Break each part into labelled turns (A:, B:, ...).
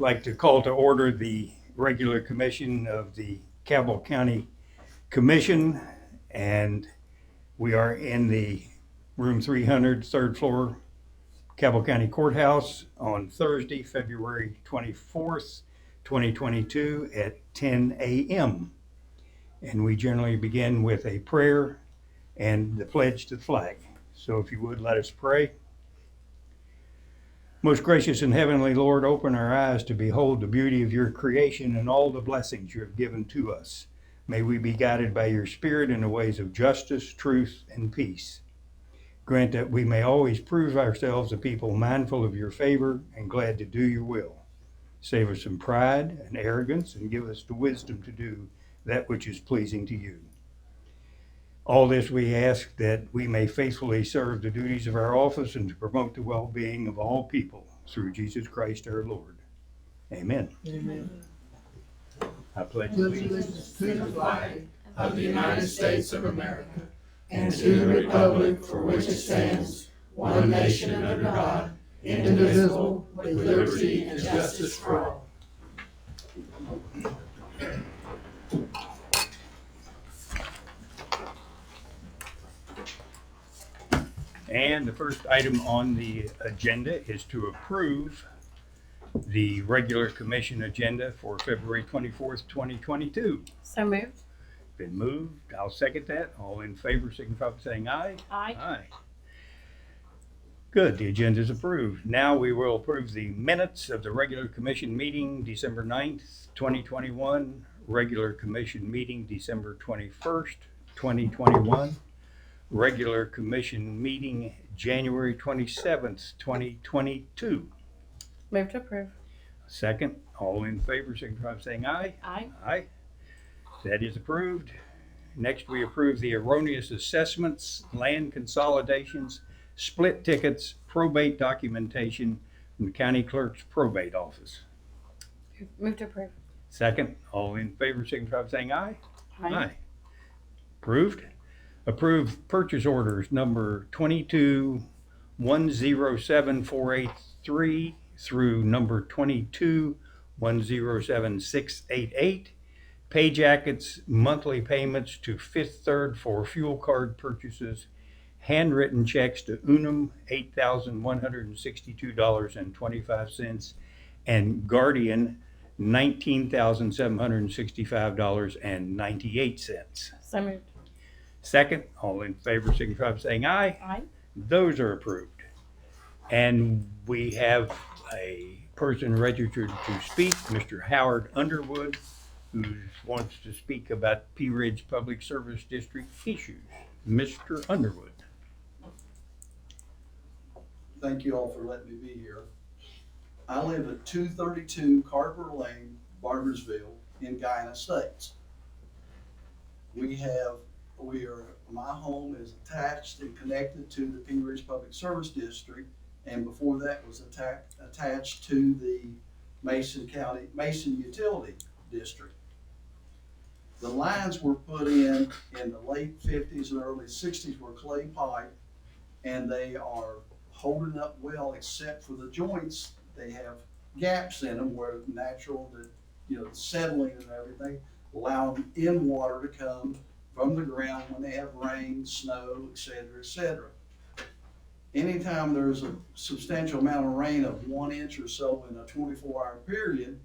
A: like to call to order the regular commission of the Cabell County Commission, and we are in the room 300, third floor, Cabell County Courthouse on Thursday, February 24th, 2022 at 10 a.m. And we generally begin with a prayer and the pledge to the flag. So if you would, let us pray. Most gracious and heavenly Lord, open our eyes to behold the beauty of your creation and all the blessings you have given to us. May we be guided by your Spirit in the ways of justice, truth, and peace. Grant that we may always prove ourselves a people mindful of your favor and glad to do your will. Save us from pride and arrogance and give us the wisdom to do that which is pleasing to you. All this we ask that we may faithfully serve the duties of our office and to promote the well-being of all people through Jesus Christ our Lord. Amen.
B: Amen.
A: I pledge
B: Allegiance to the flag of the United States of America and to the republic for which it stands, one nation under God, indivisible, with liberty and justice for all.
A: And the first item on the agenda is to approve the regular commission agenda for February 24th, 2022.
C: So moved.
A: Been moved. I'll second that. All in favor signify by saying aye.
C: Aye.
A: Aye. Good, the agenda is approved. Now we will approve the minutes of the regular commission meeting December 9th, 2021, regular commission meeting December 21st, 2021, regular commission meeting January 27th, 2022.
C: Move to approve.
A: Second, all in favor signify by saying aye.
C: Aye.
A: Aye. That is approved. Next, we approve the erroneous assessments, land consolidations, split tickets, probate documentation from the county clerk's probate office.
C: Move to approve.
A: Second, all in favor signify by saying aye.
C: Aye.
A: Approved. Approve purchase orders number 22-107483 through number 22-107688. Pay jackets, monthly payments to Fifth Third for fuel card purchases, handwritten checks to Unum, $8,162.25, and Guardian, $19,765.98.
C: So moved.
A: Second, all in favor signify by saying aye.
C: Aye.
A: Those are approved. And we have a person registered to speak, Mr. Howard Underwood, who wants to speak about Pea Ridge Public Service District issues. Mr. Underwood.
D: Thank you all for letting me be here. I live at 232 Carver Lane, Barbersville, in Guyana Estates. My home is attached and connected to the Pea Ridge Public Service District, and before that was attached to the Mason Utility District. The lines were put in the late 50s and early 60s were clay pipe, and they are holding up well except for the joints. They have gaps in them where natural, the settling and everything, allowing in water to come from the ground when they have rain, snow, et cetera. Anytime there's a substantial amount of rain of 1 inch or so in a 24-hour period,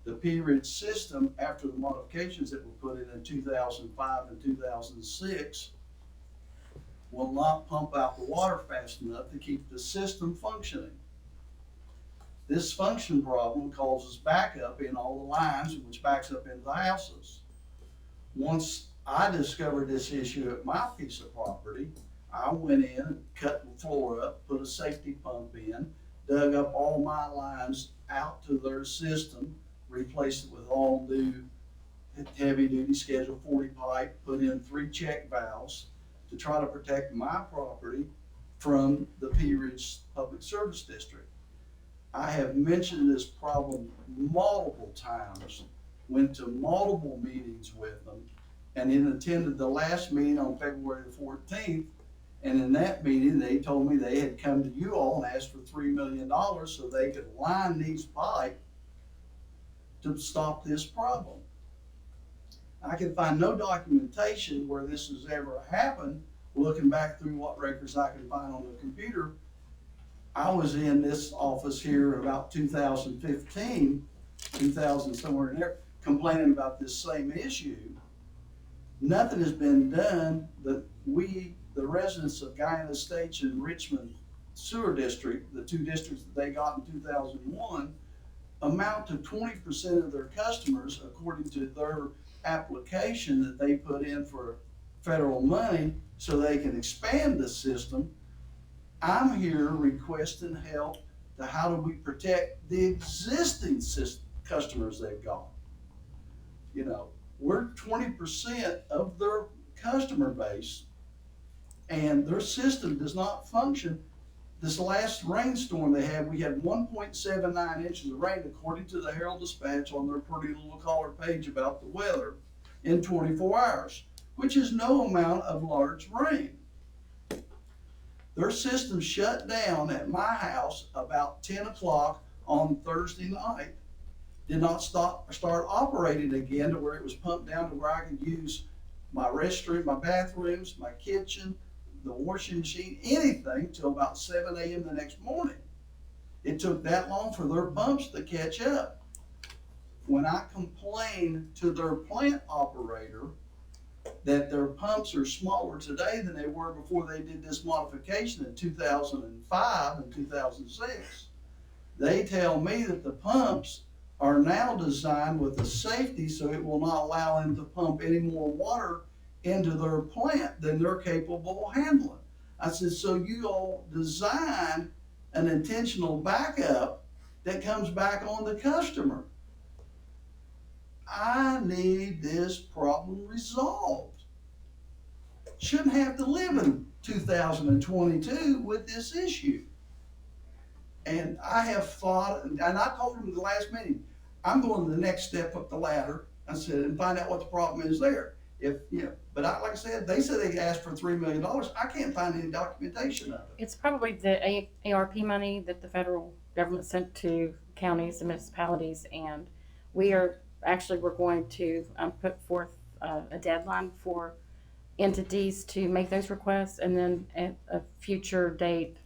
D: the Pea Ridge system, after the modifications that were put in 2005 and 2006, will not pump out the water fast enough to keep the system functioning. This function problem causes backup in all the lines, which backs up into the houses. Once I discovered this issue at my piece of property, I went in and cut the floor up, put a safety pump in, dug up all my lines out to their system, replaced it with all new heavy duty Schedule 40 pipe, put in 3 check valves to try to protect my property from the Pea Ridge Public Service District. I have mentioned this problem multiple times, went to multiple meetings with them, and then attended the last meeting on February the 14th. And in that meeting, they told me they had come to you all and asked for $3 million so they could line these pipe to stop this problem. I can find no documentation where this has ever happened, looking back through what records I can find on the computer. I was in this office here about 2015, 2000, somewhere in there, complaining about this same issue. Nothing has been done. The residents of Guyana Estates and Richmond Sewer District, the two districts that they got in 2001, amount to 20% of their customers, according to their application that they put in for federal money so they can expand the system. I'm here requesting help to how do we protect the existing customers they've got. You know, we're 20% of their customer base, and their system does not function. This last rainstorm they had, we had 1.79 inches of rain, according to the Herald Dispatch on their pretty little collar page about the weather, in 24 hours, which is no amount of large rain. Their system shut down at my house about 10 o'clock on Thursday night. Did not start operating again to where it was pumped down to where I could use my restroom, my bathrooms, my kitchen, the washing machine, anything, till about 7 a.m. the next morning. It took that long for their pumps to catch up. When I complained to their plant operator that their pumps are smaller today than they were before they did this modification in 2005 and 2006, they tell me that the pumps are now designed with a safety so it will not allow them to pump any more water into their plant than they're capable of handling. I said, so you all designed an intentional backup that comes back on the customer. I need this problem resolved. Shouldn't have to live in 2022 with this issue. And I have thought, and I told them in the last meeting, I'm going to the next step up the ladder. I said, and find out what the problem is there. But like I said, they said they asked for $3 million. I can't find any documentation of it.
C: It's probably the ARP money that the federal government sent to counties and municipalities, and we're going to put forth a deadline for entities to make those requests, and then at a future date,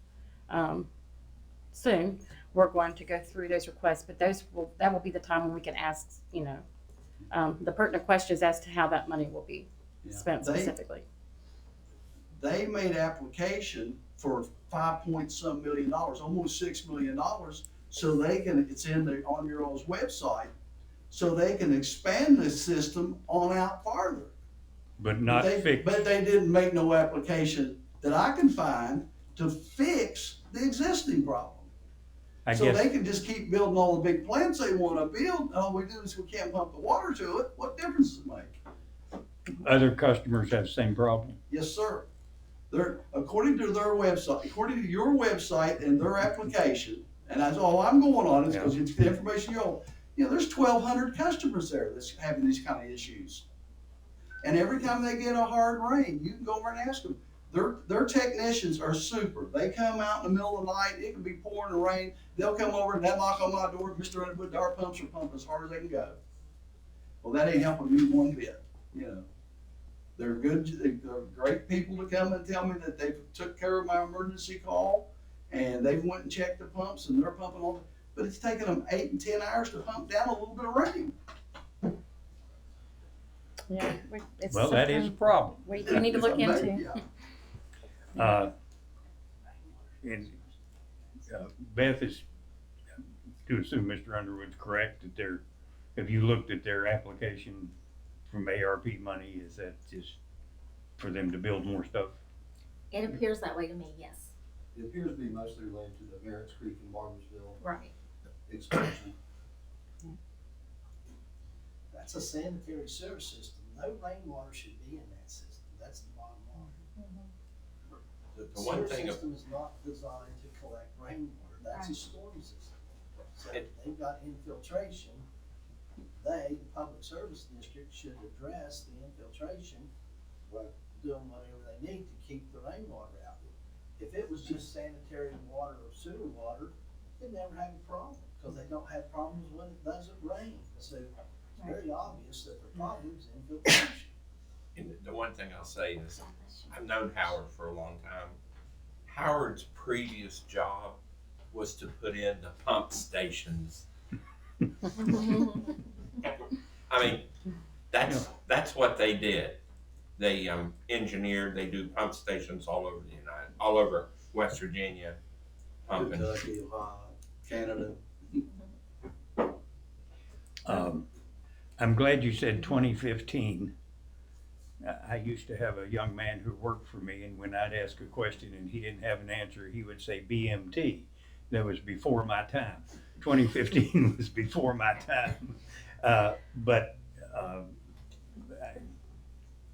C: soon, we're going to go through those requests, but that will be the time when we can ask, the pertinent questions as to how that money will be spent specifically.
D: They made application for $5 million, almost $6 million, so they can, it's on your all's website, so they can expand the system on out farther.
A: But not fix.
D: But they didn't make no application that I can find to fix the existing problem. So they can just keep building all the big plants they want to build. All we do is we can't pump the water to it. What difference does it make?
A: Other customers have the same problem.
D: Yes, sir. According to their website, according to your website and their application, and that's all I'm going on is because it's the information there's 1,200 customers there that's having these kind of issues. And every time they get a hard rain, you can go over and ask them. Their technicians are super. They come out in the middle of the night. It can be pouring rain. They'll come over and they'll knock on my door. Mr. Underwood, our pumps are pumping as hard as they can go. Well, that ain't helping me one bit. They're good. They're great people to come and tell me that they took care of my emergency call, and they went and checked the pumps, and they're pumping all. But it's taking them 8 and 10 hours to pump down a little bit of rain.
C: Yeah,
A: Well, that is a problem.
C: we need to look into.
D: Yeah.
A: Beth, is to assume Mr. Underwood's correct that have you looked at their application from ARP money? Is that just for them to build more stuff?
E: It appears that way to me, yes.
F: It appears to be mostly related to the Merritt's Creek and Barbersville
E: Right.
F: expansion.
B: That's a sanitary sewer system. No rainwater should be in that system. That's the bottom line.
G: The one thing,
B: Sewer system is not designed to collect rainwater. That's a storm system. So they've got infiltration. The Public Service District, should address the infiltration, doing whatever they need to keep the rainwater out. If it was just sanitary water or sewer water, they'd never have a problem, because they don't have problems when it doesn't rain.
D: So it's very obvious that the problem's infiltration.
G: And the one thing I'll say is, I've known Howard for a long time. Howard's previous job was to put in the pump stations. I mean, that's what they did. They engineered, they do pump stations all over West Virginia, pumping.
D: Kentucky, Ohio, Canada.
A: I'm glad you said 2015. I used to have a young man who worked for me, and when I'd ask a question and he didn't have an answer, he would say BMT. That was before my time. 2015 was before my time. But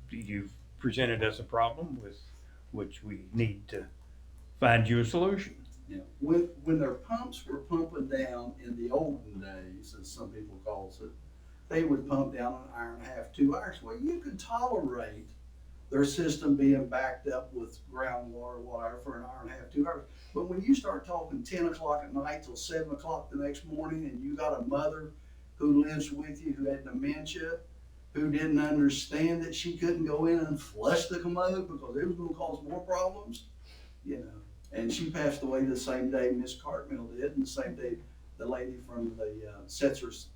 A: you've presented us a problem with which we need to find you a solution.
D: Yeah, when their pumps were pumping down in the olden days, as some people calls it, they would pump down an hour and a half, 2 hours. Well, you could tolerate their system being backed up with groundwater, whatever, for an hour and a half, 2 hours. But when you start talking 10 o'clock at night till 7 o'clock the next morning, and you got a mother who lives with you who had dementia, who didn't understand that she couldn't go in and flush the commode because it was going to cause more problems, you know. And she passed away the same day Miss Cartmill did, and the same day the lady from the Setzer's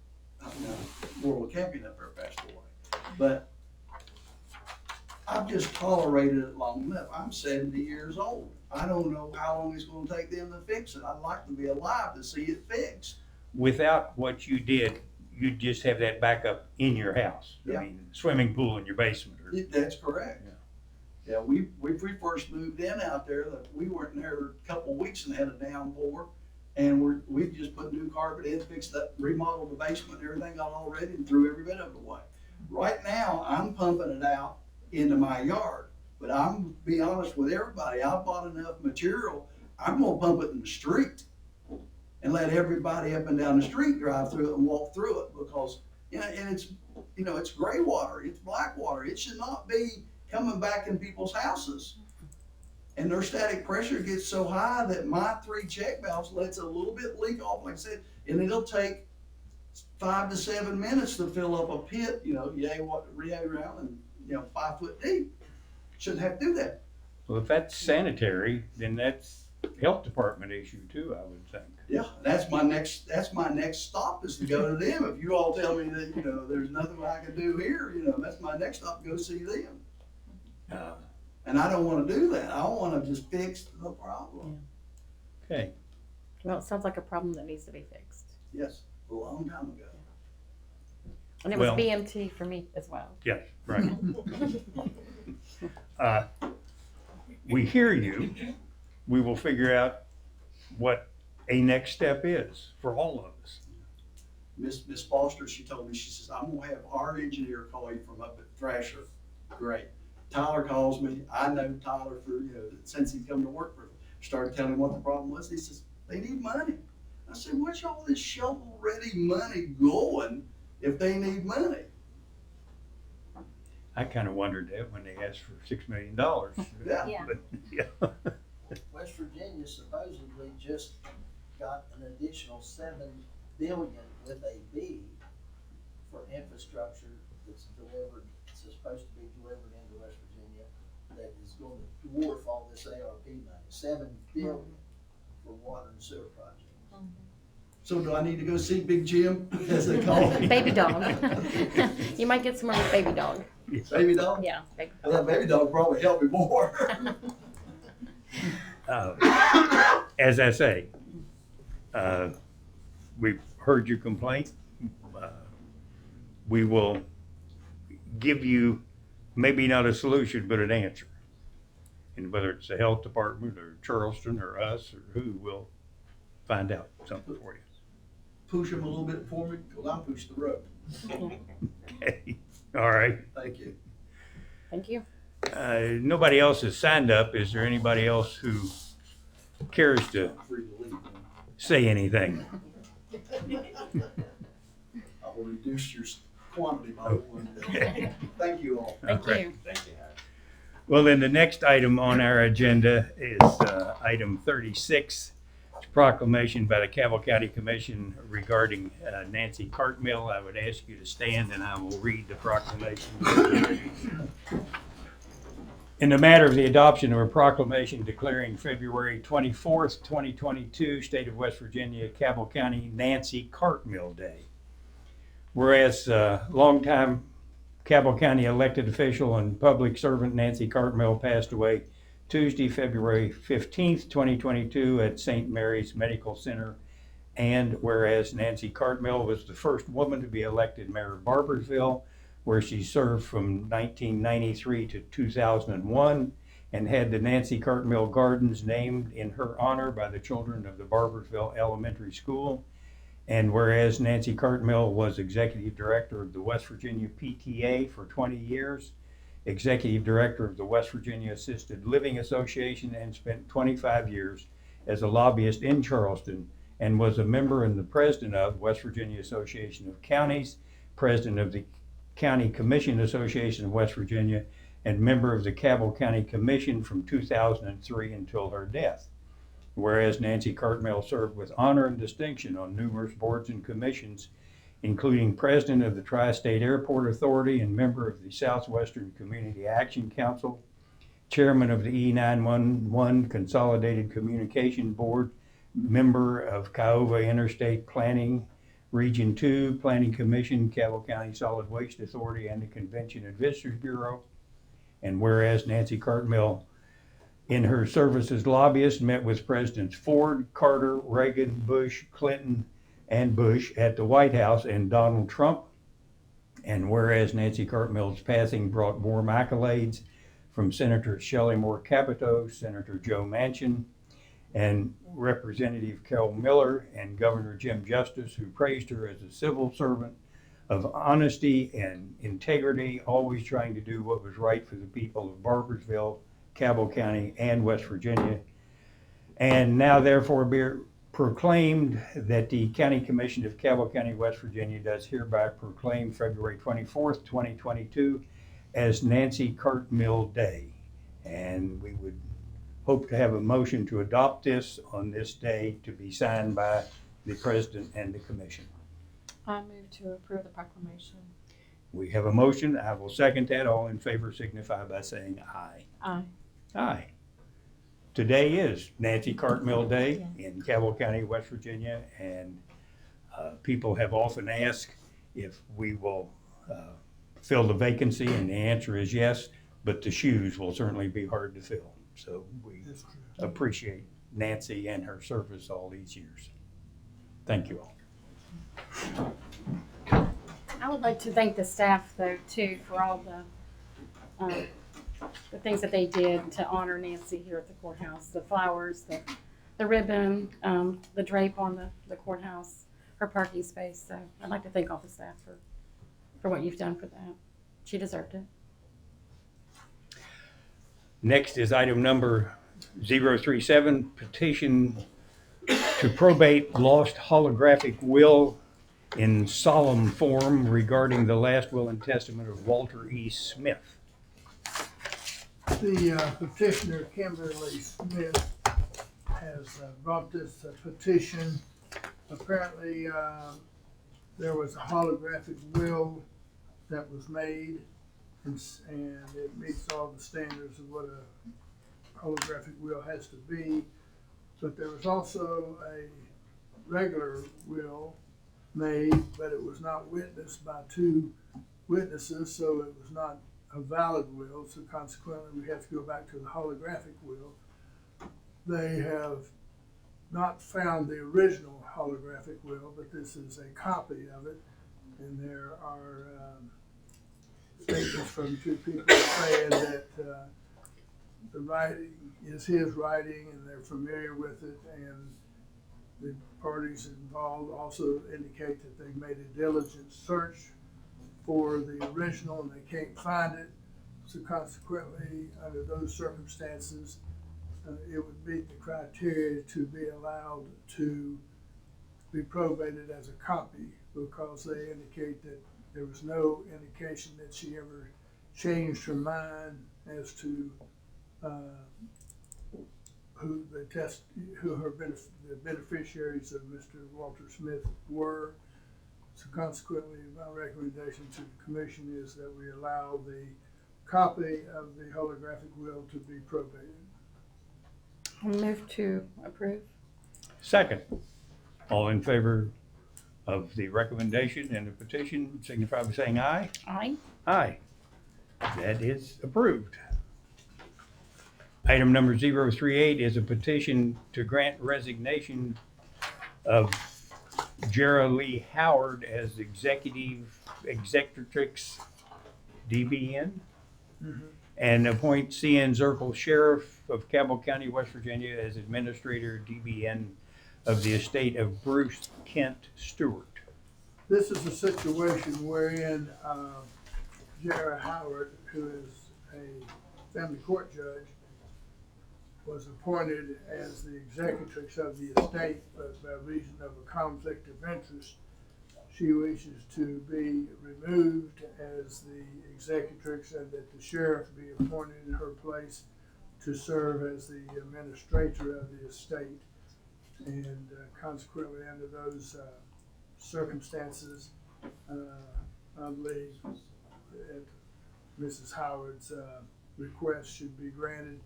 D: World Champion up there passed away. But I've just tolerated it long enough. I'm 70 years old. I don't know how long it's going to take them to fix it. I'd like to be alive to see it fixed.
A: Without what you did, you'd just have that backup in your house.
D: Yeah.
A: I mean, swimming pool in your basement. Or,
D: That's correct. Yeah, we first moved in out there, we weren't there a couple of weeks and had a downpour. And we just put new carpet in, fixed that, remodeled the basement, and everything got all ready and threw every bit of it away. Right now, I'm pumping it out into my yard. But I'm be honest with everybody, I bought enough material, I'm gonna pump it in the street and let everybody up and down the street drive through it and walk through it, because, and it's gray water, it's black water. It should not be coming back in people's houses. And their static pressure gets so high that my 3 check valves lets a little bit leak off, like I said, and it'll take 5 to 7 minutes to fill up a pit, yay round and 5 foot deep. Shouldn't have to do that.
A: well, if that's sanitary, then that's a health department issue too, I would think.
D: Yeah, that's my next stop, is to go to them. If you all tell me that, there's nothing I can do here, that's my next stop, go see them. And I don't wanna do that. I wanna just fix the problem.
A: Okay,
C: Well, it sounds like a problem that needs to be fixed.
D: Yes, a long time ago.
C: And it was
A: Well-
C: BMT for me as well.
A: yes, right. We hear you. We will figure out what a next step is for all of us.
D: Miss Foster, she told me, she says, I'm gonna have our engineer call you from up at Thrasher. Great. Tyler calls me. I know Tyler for, since he's come to work for, started telling him what the problem was. He says, they need money. I said, what's all this shovel-ready money going if they need money?
A: I kind of wondered that when they asked for $6 million.
D: Yeah.
E: Yeah.
A: But, yeah.
H: West Virginia supposedly just got an additional $7 billion with a B for infrastructure that's supposed to be delivered into West Virginia, that is going to dwarf all this ARP money. $7 billion for water and sewer projects.
D: So do I need to go see Big Jim, as they call him?
C: Baby dog. You might get some more with baby dog.
D: Baby dog?
C: Yeah, baby
D: Well, that baby dog probably helped me more.
A: As I say, we've heard your complaint. We will give you maybe not a solution, but an answer. And whether it's the health department or Charleston or us or who, will find out something for you.
D: Push him a little bit for me, because I push the road.
A: Okay, all right.
D: Thank you.
C: Thank you.
A: Nobody else has signed up. Is there anybody else who cares to
D: Free to leave.
A: say anything?
D: I will reduce your quantity by one.
A: Okay.
D: Thank you all.
C: Thank
A: Okay.
C: you.
G: Thank you, Howard.
A: Well, then the next item on our agenda is item 36. It's proclamation by the Cabell County Commission regarding Nancy Cartmill. I would ask you to stand and I will read the proclamation. In the matter of the adoption of a proclamation declaring February 24th, 2022, State of West Virginia, Cabell County Nancy Cartmill Day. Whereas longtime Cabell County elected official and public servant Nancy Cartmill passed away Tuesday, February 15th, 2022 at St. Mary's Medical Center. And whereas Nancy Cartmill was the first woman to be elected mayor of Barboursville, where she served from 1993 to 2001 and had the Nancy Cartmill Gardens named in her honor by the children of the Barboursville Elementary School. And whereas Nancy Cartmill was executive director of the West Virginia PTA for 20 years, executive director of the West Virginia Assisted Living Association, and spent 25 years as a lobbyist in Charleston, and was a member and the president of West Virginia Association of Counties, president of the County Commission Association of West Virginia, and member of the Cabell County Commission from 2003 until her death. Whereas Nancy Cartmill served with honor and distinction on numerous boards and commissions, including president of the Tri-State Airport Authority and member of the Southwestern Community Action Council, chairman of the E911 Consolidated Communication Board, member of Kiowa Interstate Planning Region 2 Planning Commission, Cabell County Solid Waste Authority, and the Convention and Visitors Bureau. And whereas Nancy Cartmill, in her service as lobbyist, met with Presidents Ford, Carter, Reagan, Bush, Clinton, and Bush at the White House, and Donald Trump. And whereas Nancy Cartmill's passing brought warm accolades from Senator Shelley Moore Capito, Senator Joe Manchin, and Representative Carol Miller, and Governor Jim Justice, who praised her as a civil servant of honesty and integrity, always trying to do what was right for the people of Barboursville, Cabell County, and West Virginia. And now therefore be proclaimed that the County Commission of Cabell County, West Virginia does hereby proclaim February 24th, 2022 as Nancy Cartmill Day. And we would hope to have a motion to adopt this on this day to be signed by the President and the Commission.
I: I move to approve the proclamation.
A: We have a motion. I will second that. All in favor signify by saying aye.
I: Aye.
A: Aye. Today is Nancy Cartmill Day in Cabell County, West Virginia, and people have often asked if we will fill the vacancy, and the answer is yes, but the shoes will certainly be hard to fill. So we appreciate Nancy and her service all these years. Thank you all.
C: I would like to thank the staff though too for all the things that they did to honor Nancy here at the courthouse. The flowers, the ribbon, the drape on the courthouse, her parking space. So I'd like to thank all the staff for what you've done for that. She deserved it.
A: Next is item number 037, petition to probate lost holographic will in solemn form regarding the last will and testament of Walter E. Smith.
B: The petitioner, Kimberly Smith, has brought this petition. Apparently, there was a holographic will that was made, and it meets all the standards of what a holographic will has to be. But there was also a regular will made, but it was not witnessed by two witnesses, so it was not a valid will, so consequently we have to go back to the holographic will. They have not found the original holographic will, but this is a copy of it, and there are statements from two people saying that the writing is his writing and they're familiar with it, and the parties involved also indicate that they made a diligent search for the original and they can't find it. So consequently, under those circumstances, it would meet the criteria to be allowed to be probated as a copy, because they indicate that there was no indication that she ever changed her mind as to who the beneficiaries of Mr. Walter Smith were. So consequently, my recommendation to the commission is that we allow the copy of the holographic will to be probated.
C: I move to approve.
A: Second. All in favor of the recommendation and the petition signify by saying aye.
C: Aye.
A: Aye. That is approved. Item number 038 is a petition to grant resignation of Jera Lee Howard as executrix DBN and appoint C.N. Zirkle, Sheriff of Cabell County, West Virginia, as Administrator DBN of the estate of Bruce Kent Stewart.
B: This is a situation wherein Jera Howard, who is a family court judge, was appointed as the executrix of the estate, but by reason of a conflict of interest, she wishes to be removed as the executrix and that the sheriff be appointed in her place to serve as the administrator of the estate. And consequently, under those circumstances, I believe that Mrs. Howard's request should be granted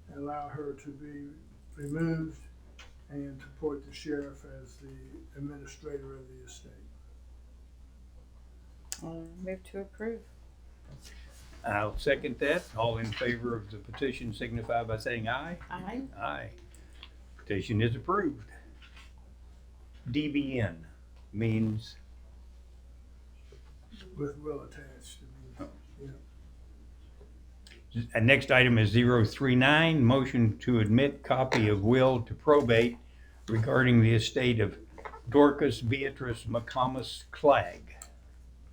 B: and allow her to be removed and to appoint the sheriff as the administrator of the estate.
C: Move to approve.
A: I'll second that. All in favor of the petition signify by saying aye.
C: Aye.
A: Aye. Petition is approved. DBN means
B: With will attached.
A: Next item is 039, motion to admit copy of will to probate regarding the estate of Dorcas Beatrice McComas Clegg.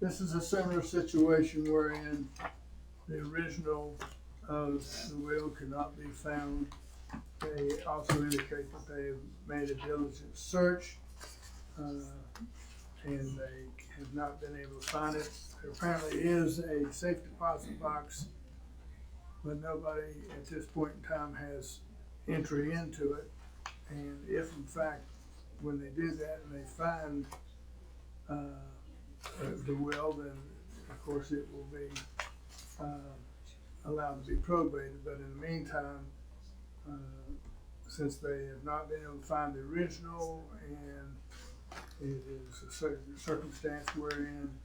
B: This is a similar situation wherein the original of the will cannot be found. They also indicate that they have made a diligent search, and they have not been able to find it. There apparently is a safe deposit box, but nobody at this point in time has entry into it. And if in fact, when they do that and they find the will, then of course it will be allowed to be probated. But in the meantime, since they have not been able to find the original, and it is a certain circumstance wherein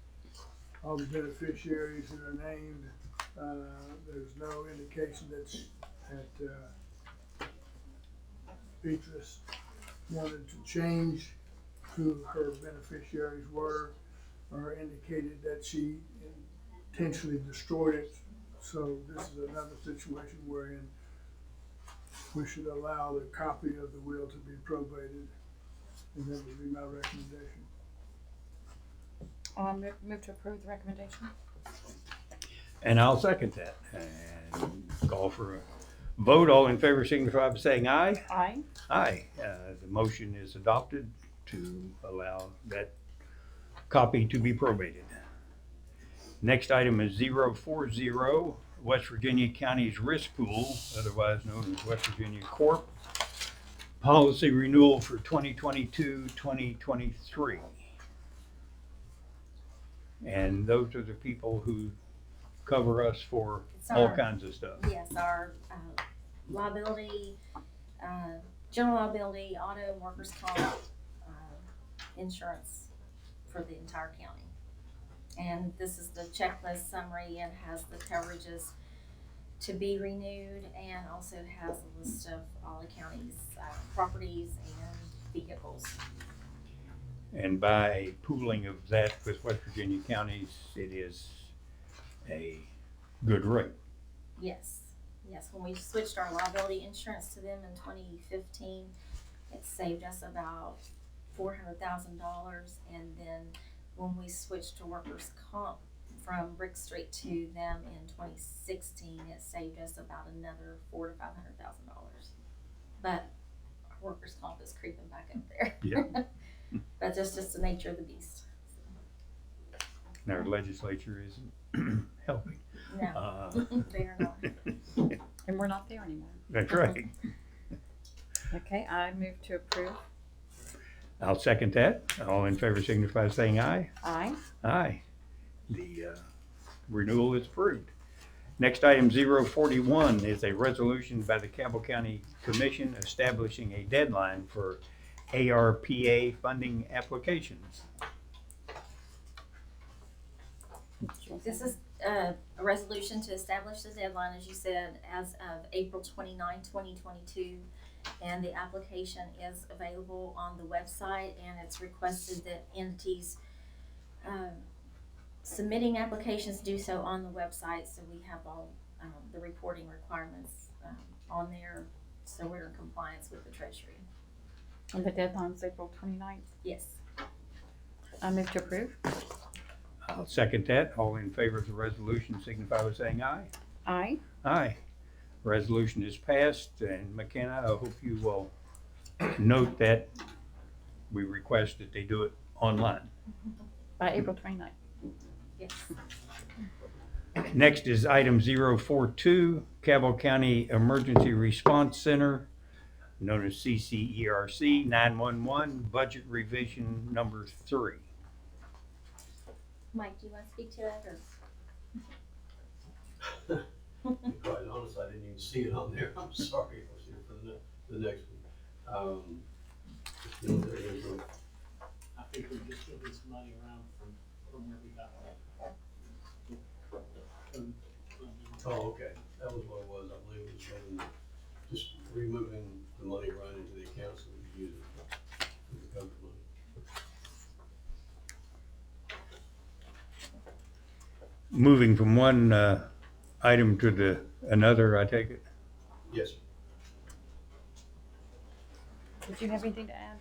B: all the beneficiaries that are named, there's no indication that Beatrice wanted to change who her beneficiaries were, or indicated that she intentionally destroyed it. So this is another situation wherein we should allow the copy of the will to be probated, and that would be my recommendation.
C: Move to approve the recommendation.
A: And I'll second that and call for a vote. All in favor signify by saying aye.
C: Aye.
A: Aye. The motion is adopted to allow that copy to be probated. Next item is 040, West Virginia County's Risk Pool, otherwise known as West Virginia Corp. Policy renewal for 2022-2023. And those are the people who cover us for
E: It's
A: all
E: our-
A: kinds of stuff.
E: Yes, our liability, general liability, auto, workers' comp, insurance for the entire county. And this is the checklist summary and has the coverages to be renewed, and also has a list of all the county's properties and vehicles.
A: And by pooling of that with West Virginia counties, it is a good rate.
E: Yes, when we switched our liability insurance to them in 2015, it saved us about $400,000, and then when we switched to workers' comp from Brick Street to them in 2016, it saved us about another $400,000 to $500,000. But our workers' comp is creeping back up there.
A: Yeah.
E: That's just the nature of the beast.
A: And our legislature isn't helping.
E: No, they are not.
C: And we're not there anymore.
A: That's right.
I: Okay, I move to approve.
A: I'll second that. All in favor signify by saying aye.
I: Aye.
A: Aye. The renewal is approved. Next item 041 is a resolution by the Campbell County Commission establishing a deadline for ARPA funding applications.
E: This is a resolution to establish the deadline, as you said, as of April 29, 2022. And the application is available on the website, and it's requested that entities submitting applications do so on the website, so we have all the reporting requirements on there, so we're in compliance with the Treasury.
I: And the deadline's April 29th.
E: Yes.
I: I move to approve.
A: I'll second that. All in favor of the resolution signify by saying aye.
I: Aye.
A: Aye. Resolution is passed, and McKenna, I hope you will note that we request that they do it online.
I: By April 29th.
E: Yes.
A: Next is item 042, Cabell County Emergency Response Center, known as CCERC 911, budget revision number 3.
E: Mike, do you want to speak to that, or?
F: To be quite honest, I didn't even see it on there. I'm sorry. I'll see it for the next one. You know, there is a-
J: I think we're just moving some money around from where we got that.
F: Oh, okay. That was what it was. I believe it was just removing the money right into the account so we could use it for the coach money.
A: Moving from one item to another, I take it.
F: Yes, sir.
I: Did you have anything to add?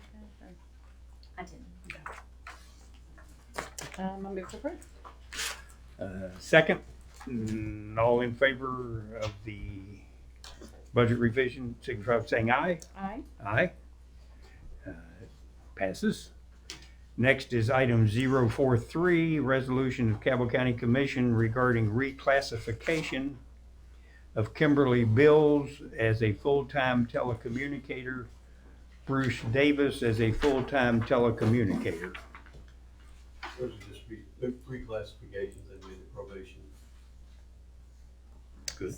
E: I didn't.
I: I move to approve.
A: Second, all in favor of the budget revision, signify by saying aye.
I: Aye.
A: Aye. Passes. Next is item 043, resolution of Cabell County Commission regarding reclassification of Kimberly Bills as a full-time telecommunicator, Bruce Davis as a full-time telecommunicator.
F: Those are just reclassifications that made the probation.
A: Good.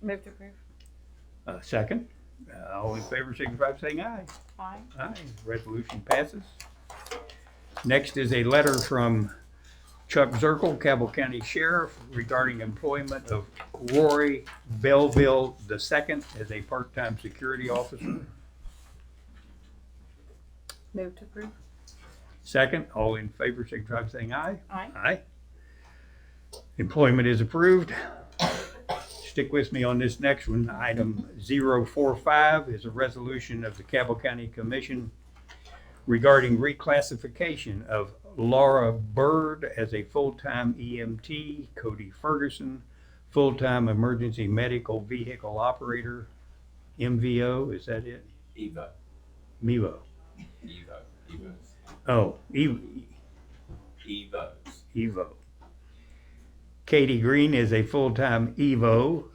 I: Move to approve.
A: Second, all in favor signify by saying aye.
I: Aye.
A: Aye. Resolution passes. Next is a letter from Chuck Zirkle, Cabell County Sheriff, regarding employment of Roy Belleville II as a part-time security officer.
I: Move to approve.
A: Second, all in favor signify by saying aye.
I: Aye.
A: Aye. Employment is approved. Stick with me on this next one. Item 045 is a resolution of the Cabell County Commission regarding reclassification of Laura Bird as a full-time EMT, Cody Ferguson, full-time emergency medical vehicle operator, MVO, is that it?
G: Evo,
A: MEVO.
G: Evos,
A: Oh,
G: Evos.
A: EVO. Katie Green is a full-time EVO.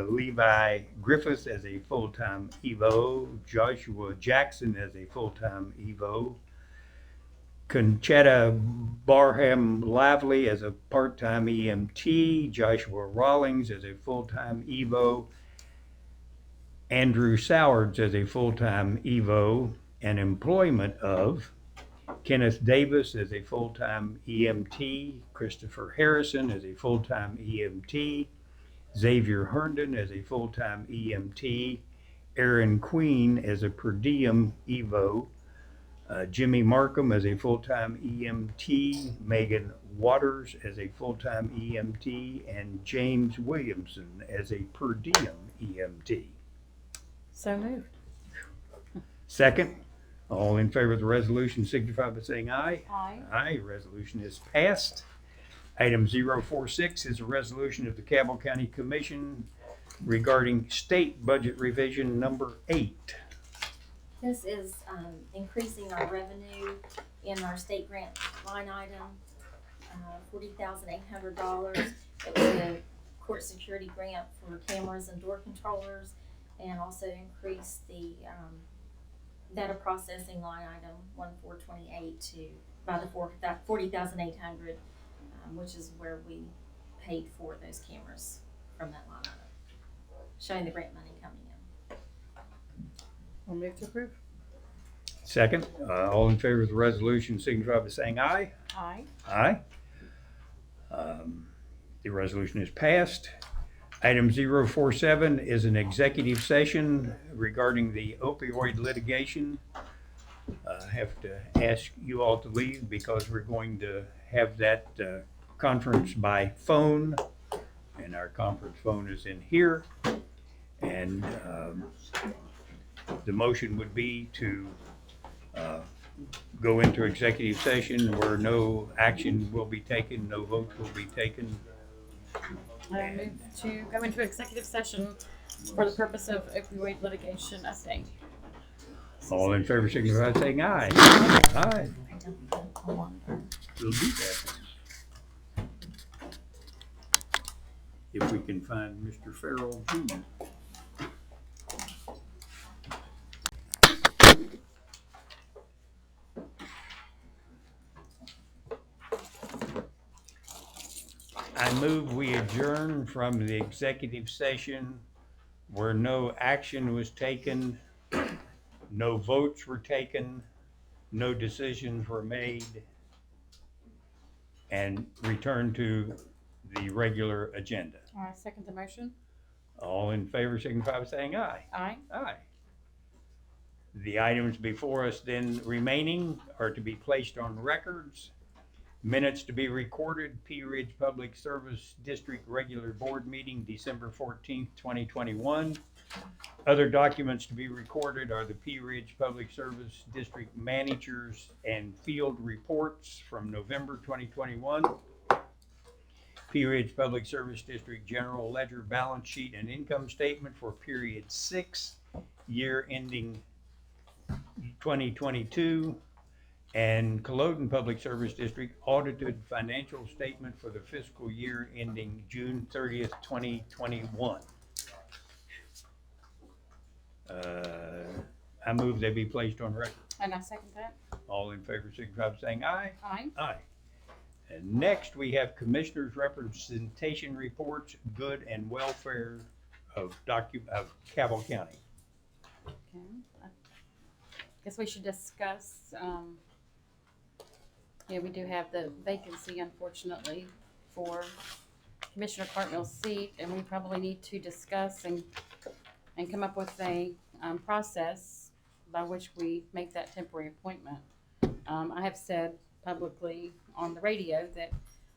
A: Levi Griffiths as a full-time EVO. Joshua Jackson as a full-time EVO. Conchetta Barham Lively as a part-time EMT. Joshua Rawlings as a full-time EVO. Andrew Sowards as a full-time EVO. And employment of Kenneth Davis as a full-time EMT, Christopher Harrison as a full-time EMT, Xavier Herndon as a full-time EMT, Aaron Queen as a per diem EVO, Jimmy Markham as a full-time EMT, Megan Waters as a full-time EMT, and James Williamson as a per diem EMT.
I: So moved.
A: Second, all in favor of the resolution signify by saying aye.
I: Aye.
A: Aye, resolution is passed. Item 046 is a resolution of the Cabell County Commission regarding state budget revision number 8.
E: This is increasing our revenue in our state grant line item, $40,800. It was a court security grant for cameras and door controllers, and also increased the data processing line item 1428 to, by the 40,800, which is where we paid for those cameras from that line item, showing the grant money coming in.
I: I'll move to approve.
A: Second, all in favor of the resolution signify by saying aye.
I: Aye.
A: Aye. The resolution is passed. Item 047 is an executive session regarding the opioid litigation. I have to ask you all to leave because we're going to have that conference by phone, and our conference phone is in here. And the motion would be to go into executive session where no action will be taken, no votes will be taken.
C: I move to go into executive session for the purpose of opioid litigation update.
A: All in favor signify by saying aye. Aye. We'll do that. If we can find Mr. Farrell Jr. I move we adjourn from the executive session where no action was taken, no votes were taken, no decisions were made, and return to the regular agenda.
C: I second the motion.
A: All in favor signify by saying aye.
C: Aye.
A: Aye. The items before us then remaining are to be placed on records. Minutes to be recorded, Pea Ridge Public Service District Regular Board Meeting, December 14th, 2021. Other documents to be recorded are the Pea Ridge Public Service District Managers and Field Reports from November 2021. Pea Ridge Public Service District General Ledger Balance Sheet and Income Statement for period 6, year ending 2022. And Culloden Public Service District Audited Financial Statement for the fiscal year ending June 30th, 2021. I move they be placed on record.
C: And I second that.
A: All in favor signify by saying aye.
C: Aye.
A: Aye. And next we have Commissioners' Representation Reports, Good and Welfare of Cabell County.
C: Okay. I guess we should discuss, yeah, we do have the vacancy, unfortunately, for Commissioner Cartmell's seat, and we probably need to discuss and come up with a process by which we make that temporary appointment. I have said publicly on the radio that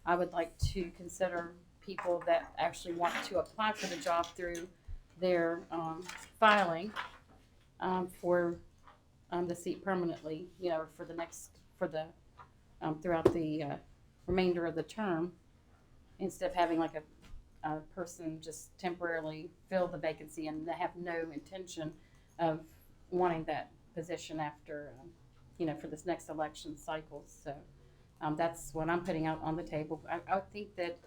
C: I would like to consider people that actually want to apply for the job through their filing for the seat permanently, you know, for the throughout the remainder of the term, instead of having like a person just temporarily fill the vacancy and they have no intention of wanting that position after, you know, for this next election cycle. So that's what I'm putting out on the table. I think that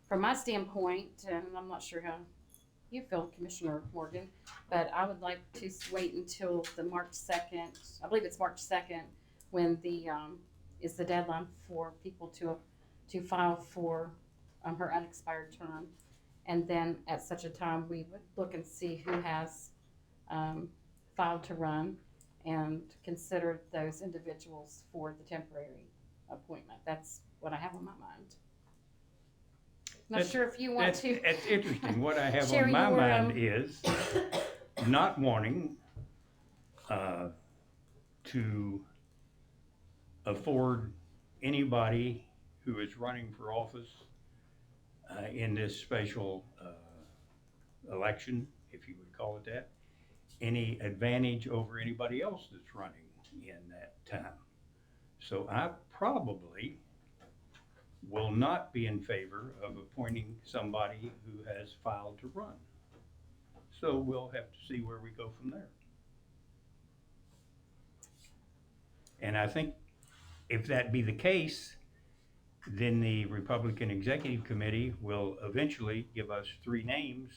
C: from my standpoint, and I'm not sure how you feel, Commissioner Morgan, but I would like to wait until the March 2nd, I believe it's March 2nd, when the is the deadline for people to file for her unexpired term. And then at such a time, we would look and see who has filed to run and consider those individuals for the temporary appointment. That's what I have on my mind. Not sure if you want to.
A: That's interesting. What I have
C: share
A: on my
C: your,
A: mind is not wanting to afford anybody who is running for office in this special election, if you would call it that, any advantage over anybody else that's running in that time. So I probably will not be in favor of appointing somebody who has filed to run. So we'll have to see where we go from there. And I think if that be the case, then the Republican Executive Committee will eventually give us 3 names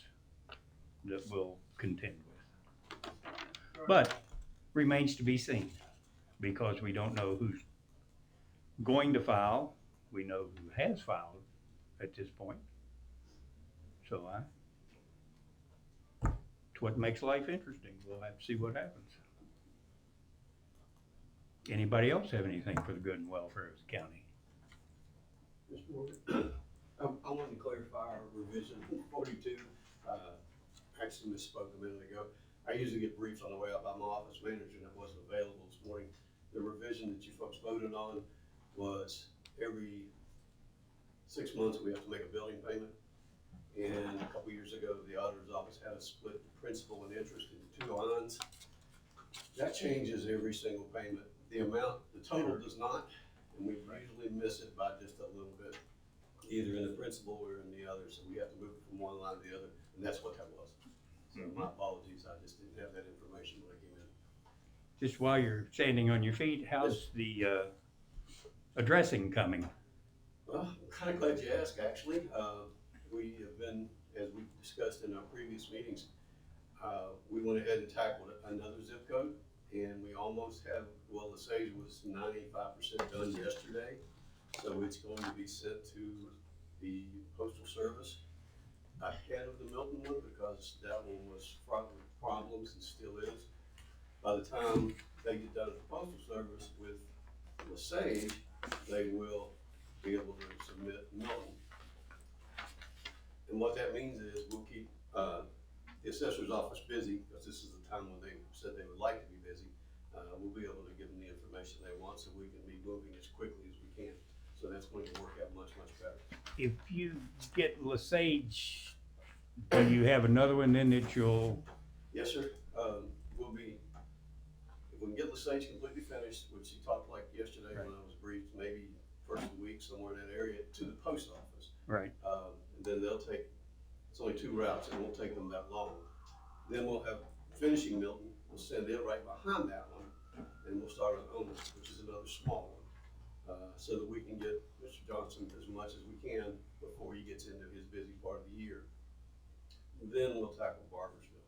A: that we'll contend with. But remains to be seen, because we don't know who's going to file. We know who has filed at this point. So it's what makes life interesting. We'll have to see what happens. Anybody else have anything for the good and welfare of the county?
F: Mr. Morgan, I wanted to clarify our revision 42. Actually misspoke a minute ago. I usually get briefed on the way out by my office manager, and I wasn't available this morning. The revision that you folks voted on was every 6 months we have to make a billing payment. And a couple years ago, the auditor's office had us split the principal and interest into 2 lines. That changes every single payment. The amount, the total does not, and we usually miss it by just a little bit, either in the principal or in the other. So we have to move it from one line to the other, and that's what that was. So my apologies, I just didn't have that information when I came in.
A: Just while you're standing on your feet, how's the addressing coming?
F: Well, I'm kind of glad you asked, actually. We have been, as we discussed in our previous meetings, we went ahead and tackled another zip code, and we almost have, well, the Sage was 95% done yesterday, so it's going to be sent to the Postal Service ahead of the Milton one, because that one was fraught with problems and still is. By the time they get done at the Postal Service with the Sage, they will be able to submit Milton. And what that means is we'll keep the assessor's office busy, because this is the time when they said they would like to be busy. We'll be able to give them the information they want, so we can be moving as quickly as we can. So that's going to work out much, much better.
A: If you get Lesage, do you have another one then that you'll,
F: Yes, sir. We'll be, if we can get Lesage completely finished, which he talked like yesterday when I was briefed, maybe first of the week, somewhere in that area, to the post office.
A: right,
F: And then they'll take, it's only 2 routes, it won't take them that long. Then we'll have finishing Milton, we'll send it right behind that one, and we'll start on Omen, which is another small one, so that we can get Mr. Johnson as much as we can before he gets into his busy part of the year. Then we'll tackle Barbersville,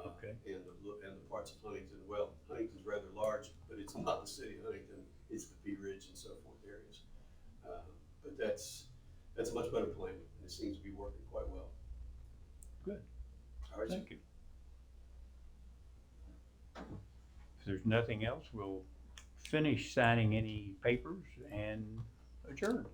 A: Okay.
F: and the parts of Huntington. Well, Huntington's rather large, but it's not the city of Huntington, it's the Pea Ridge and so forth areas. But that's a much better plan, and it seems to be working quite well.
A: Good.
F: All right, sir.
A: Thank you. If there's nothing else, we'll finish signing any papers and adjourn.